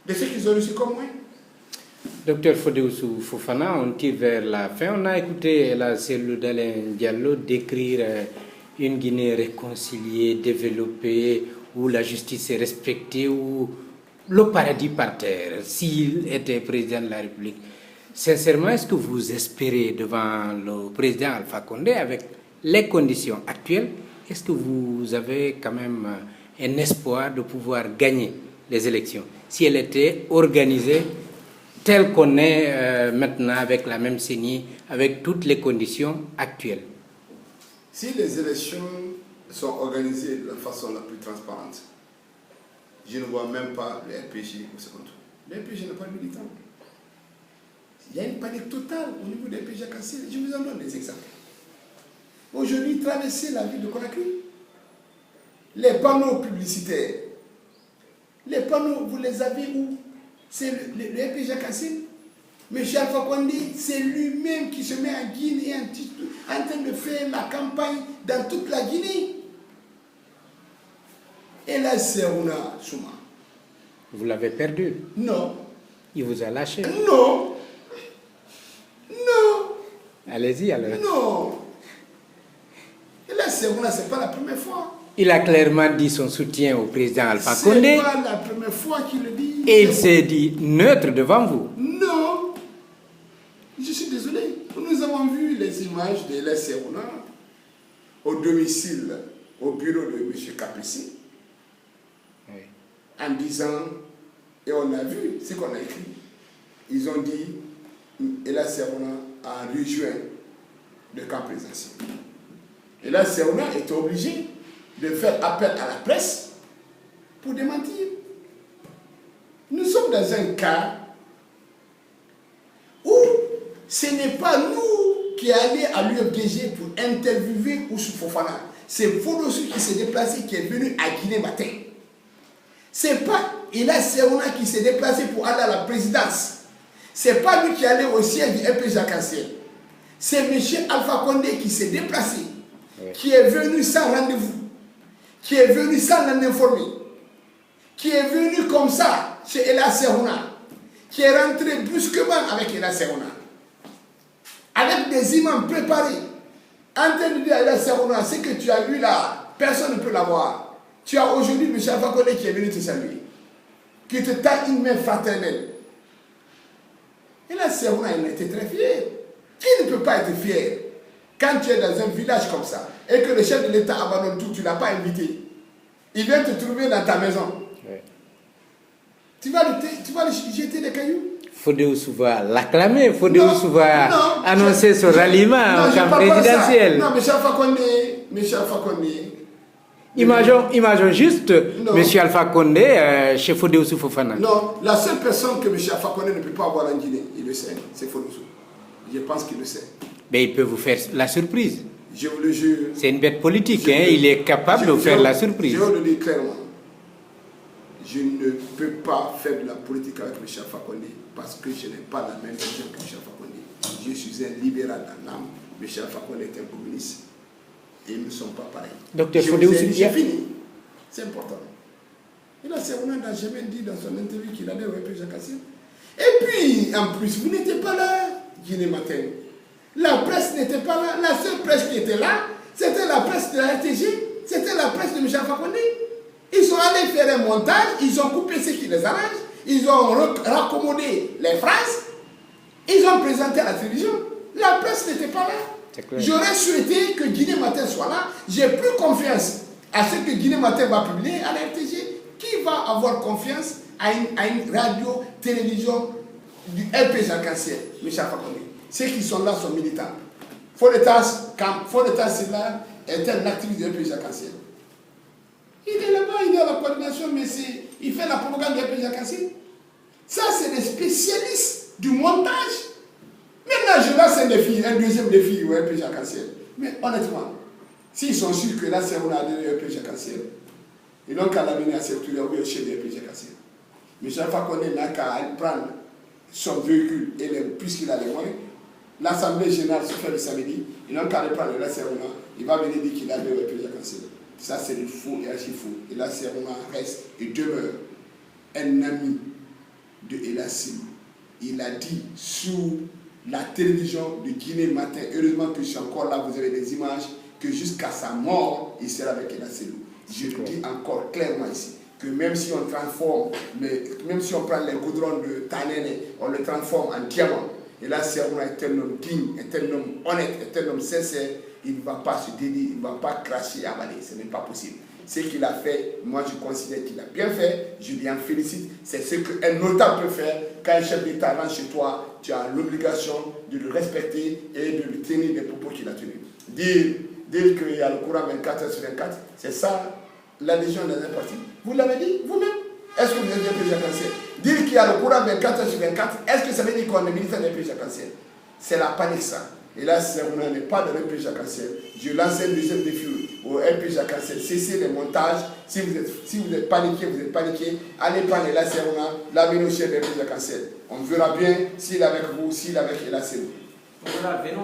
de ce qu'ils ont reçu comme moi. Docteur Fodéoussou Fofana, on tire vers la fin. On a écouté la cellule d'Alain Diallo décrire une Guinée réconciliée, développée, où la justice est respectée, où le paradis par terre, s'il était président de la République. Sincèrement, est-ce que vous espérez devant le président Alpha Condé, avec les conditions actuelles, est-ce que vous avez quand même un espoir de pouvoir gagner les élections, si elles étaient organisées telles qu'on est maintenant, avec la même CENI, avec toutes les conditions actuelles? Si les élections sont organisées de la façon la plus transparente, je ne vois même pas le RPG au second tour. Le RPG n'a pas de militant. Il y a une panique totale au niveau des RPG cassés. Je vous en donne des exemples. Aujourd'hui, traverser la ville de Conakry, les panneaux publicitaires, les panneaux, vous les avez où? C'est le RPG cassé. M. Alpha Condé, c'est lui-même qui se met en Guinée en train de faire la campagne dans toute la Guinée. Et là, c'est Serouna Souma. Vous l'avez perdu? Non. Il vous a lâché? Non. Non. Allez-y alors. Non. Et là, Serouna, ce n'est pas la première fois. Il a clairement dit son soutien au président Alpha Condé. Ce n'est pas la première fois qu'il le dit. Et il s'est dit neutre devant vous. Non. Je suis désolé. Nous avons vu les images de la Serouna au domicile, au bureau de M. Kapessi, oui, en disant, et on a vu ce qu'on a écrit, ils ont dit, Ella Serouna a rejoint le camp présidentiel. Ella Serouna est obligé de faire appel à la presse pour démentir. Nous sommes dans un cas où ce n'est pas nous qui allons à l'UFDG pour interviewer Oussou Fofana. C'est Fodéoussou qui s'est déplacé, qui est venu à Guinée matin. Ce n'est pas Ella Serouna qui s'est déplacé pour aller à la présidence. Ce n'est pas lui qui est allé au siège du RPG Arc-en-Ciel. C'est M. Alpha Condé qui s'est déplacé, oui, qui est venu sans rendez-vous, qui est venu sans l'informer, qui est venu comme ça chez Ella Serouna, qui est rentré brusquement avec Ella Serouna, avec des imams préparés, en train de dire à Ella Serouna, ce que tu as eu là, personne ne peut l'avoir. Tu as aujourd'hui M. Alpha Condé qui est venu te saluer, qui te tend une main fraternelle. Ella Serouna, il était très fier. Qui ne peut pas être fier quand tu es dans un village comme ça et que le chef de l'État abandonne tout, tu ne l'as pas invité. Il vient te trouver dans ta maison. Oui. Tu vas lui jeter des cailloux. Fodéoussou va l'acclamer. Fodéoussou va annoncer son ralliement en camp présidentiel. Non, M. Alpha Condé. Imaginons juste M. Alpha Condé chez Fodéoussou Fofana. Non, la seule personne que M. Alpha Condé ne peut pas avoir en Guinée, il le sait, c'est Fodéoussou. Je pense qu'il le sait. Mais il peut vous faire la surprise. Je vous le jure. C'est une bête politique, hein? Il est capable de vous faire la surprise. Je vous le dis clairement. Je ne peux pas faire de la politique avec M. Alpha Condé parce que je n'ai pas la même vision que M. Alpha Condé. Je suis un libéral dans l'âme. M. Alpha Condé est un communiste. Et ils ne sont pas pareils. Docteur Fodéoussou, j'ai fini. C'est important. Il a n'a jamais dit dans son interview qu'il allait au RPG Arc-en-Ciel. Et puis, en plus, vous n'étiez pas là, Guinée Matin. La presse n'était pas là. La seule presse qui était là, c'était la presse de la RTG. C'était la presse de M. Alpha Condé. Ils sont allés faire un montage, ils ont coupé ce qui les arrange, ils ont raccommodé les phrases, ils ont présenté à la télévision. La presse n'était pas là. J'aurais souhaité que Guinée Matin soit là. J'ai plus confiance à ce que Guinée Matin va publier à la RTG. Qui va avoir confiance à une radio, télévision du RPG Arc-en-Ciel, M. Alpha Condé? Ceux qui sont là sont militants. Fodétas Silla est un activiste du RPG Arc-en-Ciel. Il est là-bas, il est à la coordination, mais il fait la propagande du RPG Arc-en-Ciel. Ça, c'est des spécialistes du montage. Maintenant, je lance un deuxième défi au RPG Arc-en-Ciel. Mais honnêtement, s'ils sont sûrs que là, c'est on a donné au RPG Arc-en-Ciel, ils n'ont qu'à l'amener à cette tour au chef du RPG Arc-en-Ciel. M. Alpha Condé n'a qu'à prendre son véhicule, puisqu'il a les moyens. L'Assemblée générale se fait le samedi, ils n'ont qu'à le prendre là, il va venir dire qu'il a donné au RPG Arc-en-Ciel. Ça, c'est du faux et archi faux. Et là, Serouna reste et demeure un ami de Elassim. Il a dit sur la télévision de Guinée Matin, heureusement que je suis encore là, vous avez des images, que jusqu'à sa mort, il sera avec Elassim. Je le dis encore clairement ici, que même si on transforme, même si on prend les goudrons de Tanene, on le transforme en diamant, et là c'est un homme digne, est un homme honnête, est un homme sincère, il ne va pas se dédier, il ne va pas cracher, avaler, ce n'est pas possible. Ce qu'il a fait, moi je considère qu'il a bien fait, je lui en félicite, c'est ce qu'un notable peut faire. Quand un chef d'État rentre chez toi, tu as l'obligation de le respecter et de lui tenir les propos qu'il a tenus. Dire qu'il y a le courant 24 heures sur 24, c'est ça l'adhésion dans un parti. Vous l'avez dit vous-même. Est-ce que vous êtes un président cancer? Dire qu'il y a le courant 24 heures sur 24, est-ce que ça veut dire qu'on est militant d'un président cancer? C'est la panique ça. Et là, si on n'est pas dans un président cancer, je lance un deuxième défi au RPG cancer. Cessez les montages. Si vous êtes paniqué, vous êtes paniqué. Allez prendre la Serona, l'amener au chef d'un président cancer. On verra bien s'il est avec vous, s'il est avec la Serona.